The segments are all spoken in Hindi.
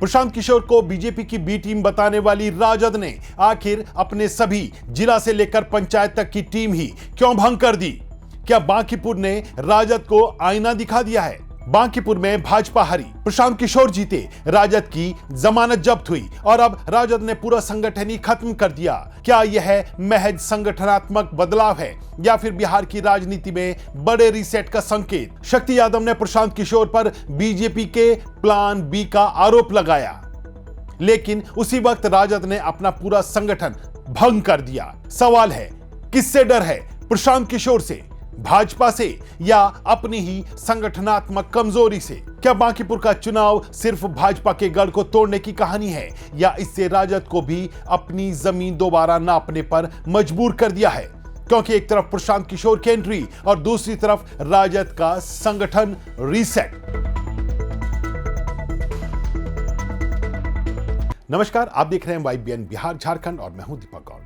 प्रशांत किशोर को बीजेपी की बी टीम बताने वाली राजद ने आखिर अपने सभी जिला से लेकर पंचायत तक की टीम ही क्यों भंग कर दी? क्या बांकीपुर ने राजद को आईना दिखा दिया है? बांकीपुर में भाजपा हारी, प्रशांत किशोर जीते, राजद की जमानत जब्त हुई और अब राजद ने पूरा संगठन ही खत्म कर दिया। क्या यह महज संगठनात्मक बदलाव है या फिर बिहार की राजनीति में बड़े रीसेट का संकेत? शक्ति यादव ने प्रशांत किशोर पर बीजेपी के प्लान बी का आरोप लगाया, लेकिन उसी वक्त राजद ने अपना पूरा संगठन भंग कर दिया। सवाल है, किससे डर है? प्रशांत किशोर से, भाजपा से या अपनी ही संगठनात्मक कमजोरी से? क्या बांकीपुर का चुनाव सिर्फ भाजपा के गढ़ को तोड़ने की कहानी है या इससे राजद को भी अपनी जमीन दोबारा नापने पर मजबूर कर दिया है? क्योंकि एक तरफ प्रशांत किशोर की एंट्री और दूसरी तरफ राजद का संगठन रीसेट। नमस्कार, आप देख रहे हैं YBN बिहार झारखंड और मैं हूं दीपक गौड़।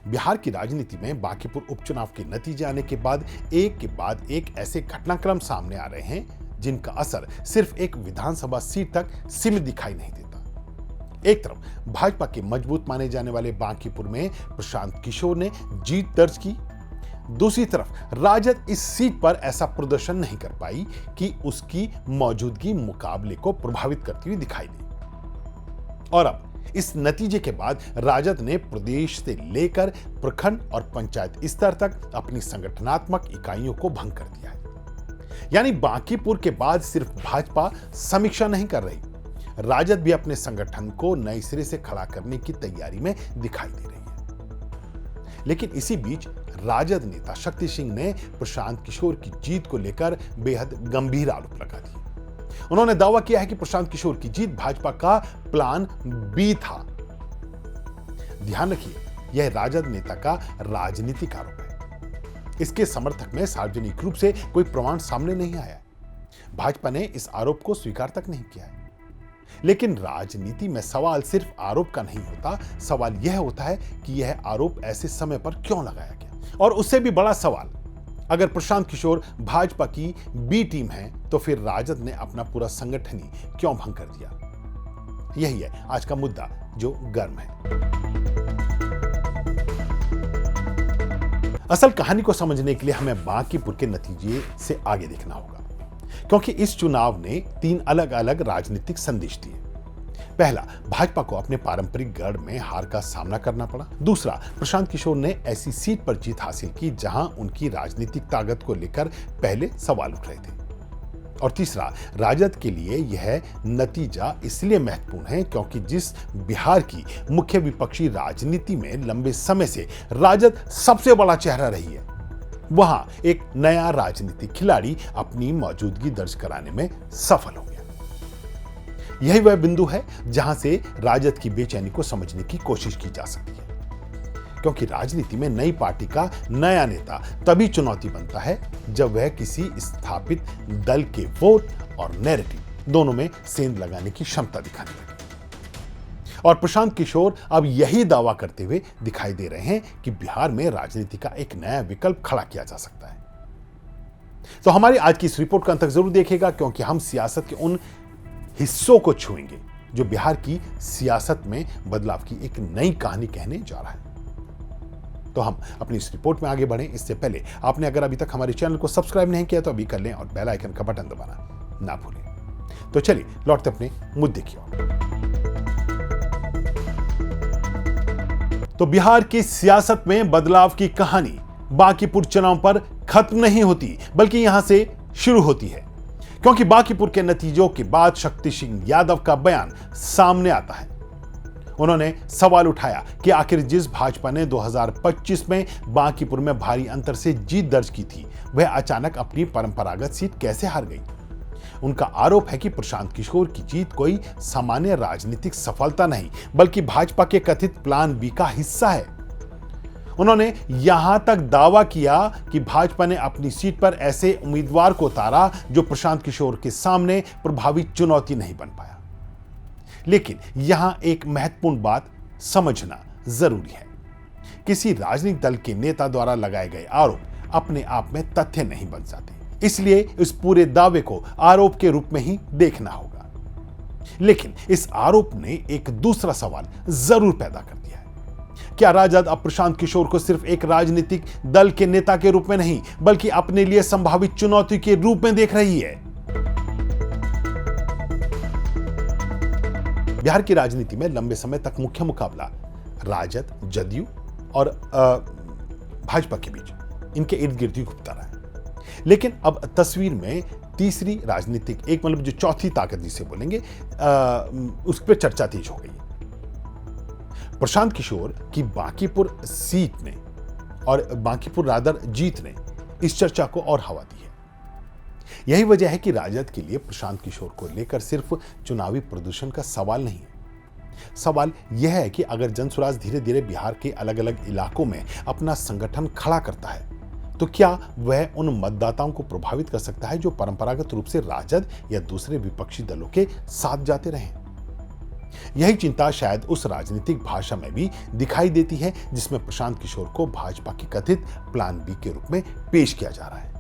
बिहार की राजनीति में बांकीपुर उपचुनाव के नतीजे आने के बाद एक के बाद एक ऐसे घटनाक्रम सामने आ रहे हैं जिनका असर सिर्फ एक विधानसभा सीट तक सीमित दिखाई नहीं देता। एक तरफ भाजपा के मजबूत माने जाने वाले बांकीपुर में प्रशांत किशोर ने जीत दर्ज की, दूसरी तरफ राजद इस सीट पर ऐसा प्रदर्शन नहीं कर पाई कि उसकी मौजूदगी मुकाबले को प्रभावित करती हुई दिखाई दी। और अब इस नतीजे के बाद राजद ने प्रदेश से लेकर प्रखंड और पंचायत स्तर तक अपनी संगठनात्मक इकाइयों को भंग कर दिया है। यानी बांकीपुर के बाद सिर्फ भाजपा समीक्षा नहीं कर रही, राजद भी अपने संगठन को नए सिरे से खड़ा करने की तैयारी में दिखाई दे रही है। लेकिन इसी बीच राजद नेता शक्ति सिंह ने प्रशांत किशोर की जीत को लेकर बेहद गंभीर आरोप लगा दिए। उन्होंने दावा किया है कि प्रशांत किशोर की जीत भाजपा का प्लान बी था। ध्यान रखिए, यह राजद नेता का राजनीतिक आरोप है। इसके समर्थक में सार्वजनिक रूप से कोई प्रमाण सामने नहीं आया। भाजपा ने इस आरोप को स्वीकार तक नहीं किया है। लेकिन राजनीति में सवाल सिर्फ आरोप का नहीं होता, सवाल यह होता है कि यह आरोप ऐसे समय पर क्यों लगाया गया। और उससे भी बड़ा सवाल, अगर प्रशांत किशोर भाजपा की बी टीम है तो फिर राजद ने अपना पूरा संगठन ही क्यों भंग कर दिया? यही है आज का मुद्दा जो गर्म है। असल कहानी को समझने के लिए हमें बांकीपुर के नतीजे से आगे देखना होगा, क्योंकि इस चुनाव ने 3 अलग अलग राजनीतिक संदेश दिए। पहला, भाजपा को अपने पारंपरिक गढ़ में हार का सामना करना पड़ा। दूसरा, प्रशांत किशोर ने ऐसी सीट पर जीत हासिल की जहां उनकी राजनीतिक ताकत को लेकर पहले सवाल उठ रहे थे। और तीसरा, राजद के लिए यह नतीजा इसलिए महत्वपूर्ण है क्योंकि जिस बिहार की मुख्य विपक्षी राजनीति में लंबे समय से राजद सबसे बड़ा चेहरा रही है, वहां एक नया राजनीतिक खिलाड़ी अपनी मौजूदगी दर्ज कराने में सफल हो गया। यही वह बिंदु है जहां से राजद की बेचैनी को समझने की कोशिश की जा सकती है, क्योंकि राजनीति में नई पार्टी का नया नेता तभी चुनौती बनता है जब वह किसी स्थापित दल के वोट और नैरेटिव दोनों में सेंध लगाने की क्षमता दिखाने लगे। और प्रशांत किशोर अब यही दावा करते हुए दिखाई दे रहे हैं कि बिहार में राजनीति का एक नया विकल्प खड़ा किया जा सकता है। तो हमारी आज की इस रिपोर्ट का अंत तक जरूर देखिएगा, क्योंकि हम सियासत के उन हिस्सों को छुएंगे जो बिहार की सियासत में बदलाव की एक नई कहानी कहने जा रहा है। तो हम अपनी इस रिपोर्ट में आगे बढ़ें, इससे पहले आपने अगर अभी तक हमारे चैनल को सब्सक्राइब नहीं किया तो अभी कर लें और बेल आइकन का बटन दबाना ना भूलें। तो चलिए लौटते अपने मुद्दे की ओर। तो बिहार की सियासत में बदलाव की कहानी बांकीपुर चुनाव पर खत्म नहीं होती, बल्कि यहां से शुरू होती है, क्योंकि बांकीपुर के नतीजों के बाद शक्ति सिंह यादव का बयान सामने आता है। उन्होंने सवाल उठाया कि आखिर जिस भाजपा ने 2025 में बांकीपुर में भारी अंतर से जीत दर्ज की थी, वह अचानक अपनी परंपरागत सीट कैसे हार गई। उनका आरोप है कि प्रशांत किशोर की जीत कोई सामान्य राजनीतिक सफलता नहीं, बल्कि भाजपा के कथित प्लान बी का हिस्सा है। उन्होंने यहां तक दावा किया कि भाजपा ने अपनी सीट पर ऐसे उम्मीदवार को उतारा जो प्रशांत किशोर के सामने प्रभावी चुनौती नहीं बन पाया। लेकिन यहां एक महत्वपूर्ण बात समझना जरूरी है। किसी राजनीतिक दल के नेता द्वारा लगाए गए आरोप अपने आप में तथ्य नहीं बन जाते, इसलिए इस पूरे दावे को आरोप के रूप में ही देखना होगा। लेकिन इस आरोप ने एक दूसरा सवाल जरूर पैदा कर दिया है। क्या राजद अब प्रशांत किशोर को सिर्फ एक राजनीतिक दल के नेता के रूप में नहीं, बल्कि अपने लिए संभावित चुनौती के रूप में देख रही है? बिहार की राजनीति में लंबे समय तक मुख्य मुकाबला राजद, जदयू और भाजपा के बीच इनके इर्द गिर्द ही घूमता रहा है। लेकिन अब तस्वीर में तीसरी राजनीतिक, एक मतलब जो चौथी ताकत जिसे बोलेंगे, उस पर चर्चा तेज हो गई है। प्रशांत किशोर की बांकीपुर सीट ने और बांकीपुर रादर जीत ने इस चर्चा को और हवा दी है। यही वजह है कि राजद के लिए प्रशांत किशोर को लेकर सिर्फ चुनावी प्रदर्शन का सवाल नहीं है। सवाल यह है कि अगर जनसुराज धीरे धीरे बिहार के अलग अलग इलाकों में अपना संगठन खड़ा करता है, तो क्या वह उन मतदाताओं को प्रभावित कर सकता है जो परंपरागत रूप से राजद या दूसरे विपक्षी दलों के साथ जाते रहे? यही चिंता शायद उस राजनीतिक भाषा में भी दिखाई देती है जिसमें प्रशांत किशोर को भाजपा की कथित प्लान बी के रूप में पेश किया जा रहा है।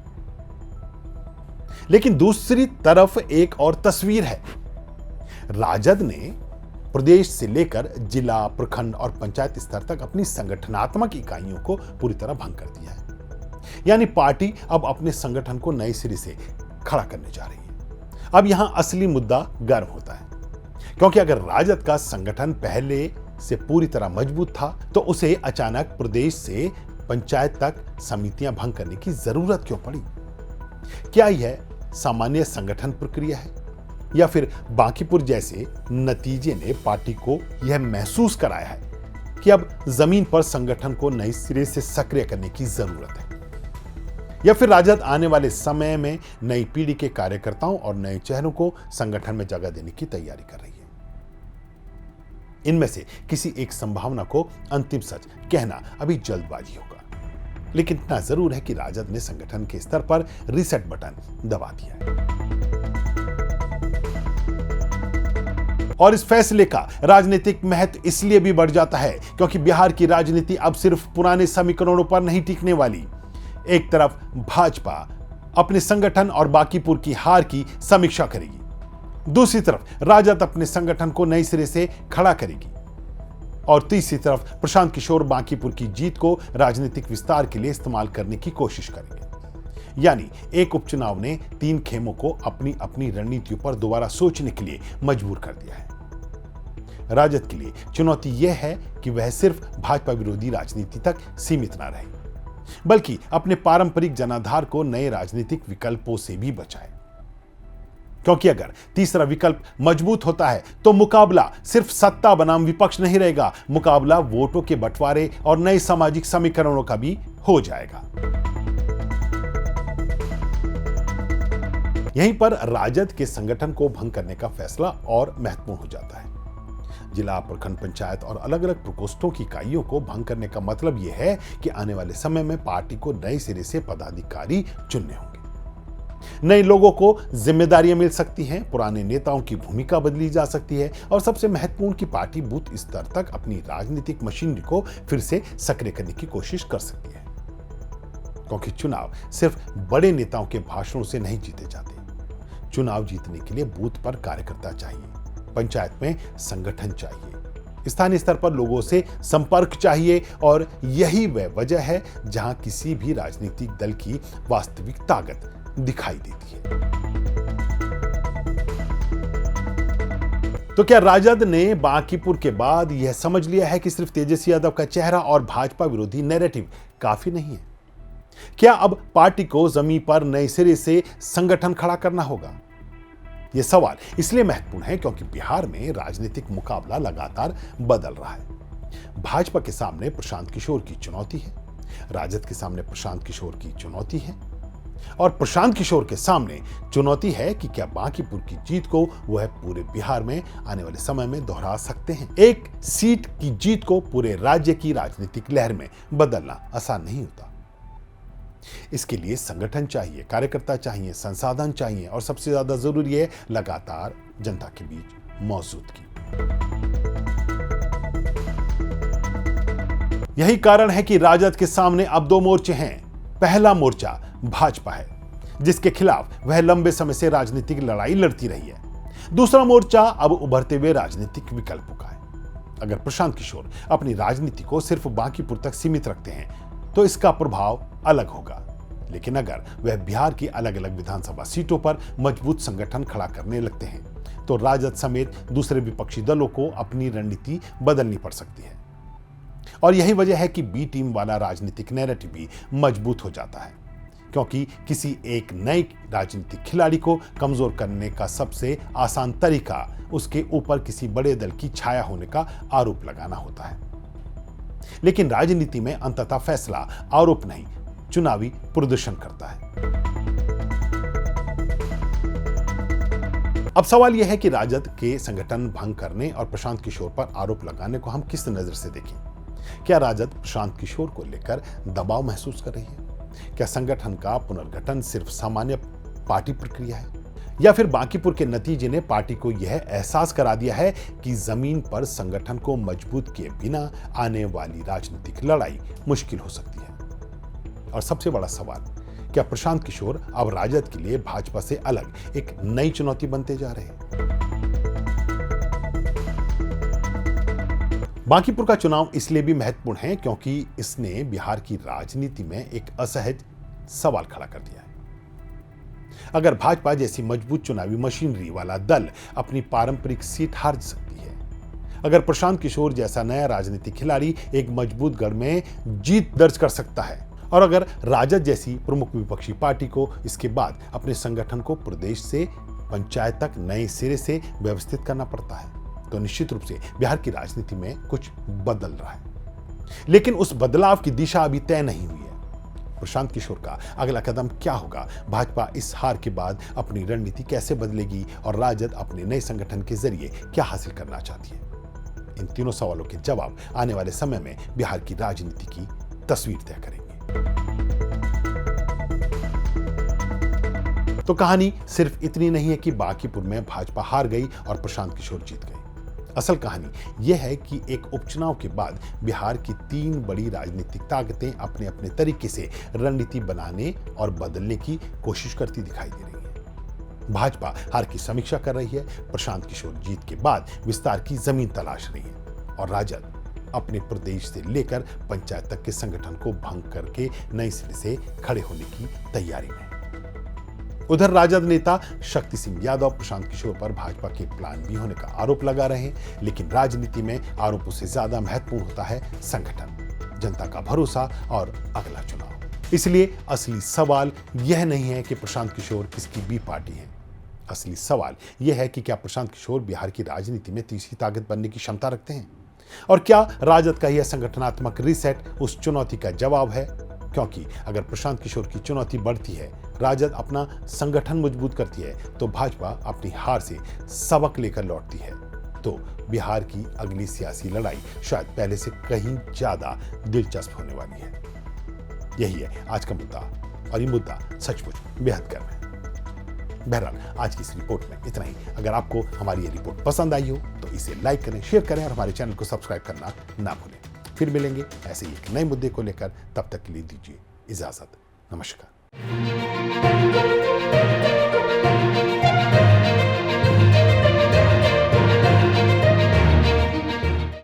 लेकिन दूसरी तरफ एक और तस्वीर है। राजद ने प्रदेश से लेकर जिला, प्रखंड और पंचायत स्तर तक अपनी संगठनात्मक इकाइयों को पूरी तरह भंग कर दिया है। यानी पार्टी अब अपने संगठन को नए सिरे से खड़ा करने जा रही है। अब यहां असली मुद्दा गर्म होता है, क्योंकि अगर राजद का संगठन पहले से पूरी तरह मजबूत था, तो उसे अचानक प्रदेश से पंचायत तक समितियां भंग करने की जरूरत क्यों पड़ी? क्या यह सामान्य संगठन प्रक्रिया है, या फिर बांकीपुर जैसे नतीजे ने पार्टी को यह महसूस कराया है कि अब जमीन पर संगठन को नए सिरे से सक्रिय करने की जरूरत है? या फिर राजद आने वाले समय में नई पीढ़ी के कार्यकर्ताओं और नए चेहरों को संगठन में जगह देने की तैयारी कर रही है? इनमें से किसी एक संभावना को अंतिम सच कहना अभी जल्दबाजी होगा, लेकिन इतना जरूर है कि राजद ने संगठन के स्तर पर रीसेट बटन दबा दिया है। और इस फैसले का राजनीतिक महत्व इसलिए भी बढ़ जाता है क्योंकि बिहार की राजनीति अब सिर्फ पुराने समीकरणों पर नहीं टिकने वाली। एक तरफ भाजपा अपने संगठन और बांकीपुर की हार की समीक्षा करेगी, दूसरी तरफ राजद अपने संगठन को नए सिरे से खड़ा करेगी, और तीसरी तरफ प्रशांत किशोर बांकीपुर की जीत को राजनीतिक विस्तार के लिए इस्तेमाल करने की कोशिश करेंगे। यानी एक उपचुनाव ने तीन खेमों को अपनी अपनी रणनीतियों पर दोबारा सोचने के लिए मजबूर कर दिया है। राजद के लिए चुनौती यह है कि वह सिर्फ भाजपा विरोधी राजनीति तक सीमित न रहे, बल्कि अपने पारंपरिक जनाधार को नए राजनीतिक विकल्पों से भी बचाए। क्योंकि अगर तीसरा विकल्प मजबूत होता है तो मुकाबला सिर्फ सत्ता बनाम विपक्ष नहीं रहेगा, मुकाबला वोटों के बंटवारे और नए सामाजिक समीकरणों का भी हो जाएगा। यहीं पर राजद के संगठन को भंग करने का फैसला और महत्वपूर्ण हो जाता है। जिला, प्रखंड, पंचायत और अलग अलग प्रकोष्ठों की इकाइयों को भंग करने का मतलब यह है कि आने वाले समय में पार्टी को नए सिरे से पदाधिकारी चुनने होंगे, नए लोगों को जिम्मेदारियां मिल सकती हैं, पुराने नेताओं की भूमिका बदली जा सकती है, और सबसे महत्वपूर्ण कि पार्टी बूथ स्तर तक अपनी राजनीतिक मशीनरी को फिर से सक्रिय करने की कोशिश कर सकती है। क्योंकि चुनाव सिर्फ बड़े नेताओं के भाषणों से नहीं जीते जाते। चुनाव जीतने के लिए बूथ पर कार्यकर्ता चाहिए, पंचायत में संगठन चाहिए, स्थानीय स्तर पर लोगों से संपर्क चाहिए, और यही वह वजह है जहां किसी भी राजनीतिक दल की वास्तविक ताकत दिखाई देती है। तो क्या राजद ने बांकीपुर के बाद यह समझ लिया है कि सिर्फ तेजस्वी यादव का चेहरा और भाजपा विरोधी नैरेटिव काफी नहीं है? क्या अब पार्टी को जमीन पर नए सिरे से संगठन खड़ा करना होगा? यह सवाल इसलिए महत्वपूर्ण है क्योंकि बिहार में राजनीतिक मुकाबला लगातार बदल रहा है। भाजपा के सामने प्रशांत किशोर की चुनौती है, राजद के सामने प्रशांत किशोर की चुनौती है, और प्रशांत किशोर के सामने चुनौती है कि क्या बांकीपुर की जीत को वह पूरे बिहार में आने वाले समय में दोहरा सकते हैं। एक सीट की जीत को पूरे राज्य की राजनीतिक लहर में बदलना आसान नहीं होता। इसके लिए संगठन चाहिए, कार्यकर्ता चाहिए, संसाधन चाहिए, और सबसे ज्यादा जरूरी है लगातार जनता के बीच मौजूदगी। यही कारण है कि राजद के सामने अब दो मोर्चे हैं। पहला मोर्चा भाजपा है, जिसके खिलाफ वह लंबे समय से राजनीतिक लड़ाई लड़ती रही है। दूसरा मोर्चा अब उभरते हुए राजनीतिक विकल्पों का है। अगर प्रशांत किशोर अपनी राजनीति को सिर्फ बांकीपुर तक सीमित रखते हैं तो इसका प्रभाव अलग होगा, लेकिन अगर वह बिहार की अलग अलग विधानसभा सीटों पर मजबूत संगठन खड़ा करने लगते हैं तो राजद समेत दूसरे विपक्षी दलों को अपनी रणनीति बदलनी पड़ सकती है। और यही वजह है कि बी टीम वाला राजनीतिक नैरेटिव भी मजबूत हो जाता है, क्योंकि किसी एक नए राजनीतिक खिलाड़ी को कमजोर करने का सबसे आसान तरीका उसके ऊपर किसी बड़े दल की छाया होने का आरोप लगाना होता है। लेकिन राजनीति में अंततः फैसला आरोप नहीं, चुनावी प्रदर्शन करता है। अब सवाल यह है कि राजद के संगठन भंग करने और प्रशांत किशोर पर आरोप लगाने को हम किस नजर से देखें। क्या राजद प्रशांत किशोर को लेकर दबाव महसूस कर रही है? क्या संगठन का पुनर्गठन सिर्फ सामान्य पार्टी प्रक्रिया है, या फिर बांकीपुर के नतीजे ने पार्टी को यह एहसास करा दिया है कि जमीन पर संगठन को मजबूत किए बिना आने वाली राजनीतिक लड़ाई मुश्किल हो सकती है? और सबसे बड़ा सवाल, क्या प्रशांत किशोर अब राजद के लिए भाजपा से अलग एक नई चुनौती बनते जा रहे हैं? बांकीपुर का चुनाव इसलिए भी महत्वपूर्ण है क्योंकि इसने बिहार की राजनीति में एक असहज सवाल खड़ा कर दिया है। अगर भाजपा जैसी मजबूत चुनावी मशीनरी वाला दल अपनी पारंपरिक सीट हार सकती है, अगर प्रशांत किशोर जैसा नया राजनीतिक खिलाड़ी एक मजबूत गढ़ में जीत दर्ज कर सकता है, और अगर राजद जैसी प्रमुख विपक्षी पार्टी को इसके बाद अपने संगठन को प्रदेश से पंचायत तक नए सिरे से व्यवस्थित करना पड़ता है, तो निश्चित रूप से बिहार की राजनीति में कुछ बदल रहा है। लेकिन उस बदलाव की दिशा अभी तय नहीं हुई है। प्रशांत किशोर का अगला कदम क्या होगा, भाजपा इस हार के बाद अपनी रणनीति कैसे बदलेगी, और राजद अपने नए संगठन के जरिए क्या हासिल करना चाहती है, इन तीनों सवालों के जवाब आने वाले समय में बिहार की राजनीति की तस्वीर तय करेंगे। तो कहानी सिर्फ इतनी नहीं है कि बांकीपुर में भाजपा हार गई और प्रशांत किशोर जीत गए। असल कहानी यह है कि एक उपचुनाव के बाद बिहार की तीन बड़ी राजनीतिक ताकतें अपने अपने तरीके से रणनीति बनाने और बदलने की कोशिश करती दिखाई दे रही है। भाजपा हार की समीक्षा कर रही है, प्रशांत किशोर जीत के बाद विस्तार की जमीन तलाश रही है, और राजद अपने प्रदेश से लेकर पंचायत तक के संगठन को भंग करके नए सिरे से खड़े होने की तैयारी में है। उधर राजद नेता शक्ति सिंह यादव प्रशांत किशोर पर भाजपा के प्लान बी होने का आरोप लगा रहे हैं, लेकिन राजनीति में आरोपों से ज्यादा महत्वपूर्ण होता है संगठन, जनता का भरोसा और अगला चुनाव। इसलिए असली सवाल यह नहीं है कि प्रशांत किशोर किसकी बी पार्टी है। असली सवाल यह है कि क्या प्रशांत किशोर बिहार की राजनीति में तीसरी ताकत बनने की क्षमता रखते हैं, और क्या राजद का यह संगठनात्मक रीसेट उस चुनौती का जवाब है? क्योंकि अगर प्रशांत किशोर की चुनौती बढ़ती है, राजद अपना संगठन मजबूत करती है, तो भाजपा अपनी हार से सबक लेकर लौटती है, तो बिहार की अगली सियासी लड़ाई शायद पहले से कहीं ज्यादा दिलचस्प होने वाली है। यही है आज का मुद्दा, और ये मुद्दा सचमुच बेहद गर्म है। बहरहाल आज की इस रिपोर्ट में इतना ही। अगर आपको हमारी ये रिपोर्ट पसंद आई हो तो इसे लाइक करें, शेयर करें और हमारे चैनल को सब्सक्राइब करना ना भूलें। फिर मिलेंगे ऐसे ही एक नए मुद्दे को लेकर, तब तक के लिए दीजिए इजाजत। नमस्कार।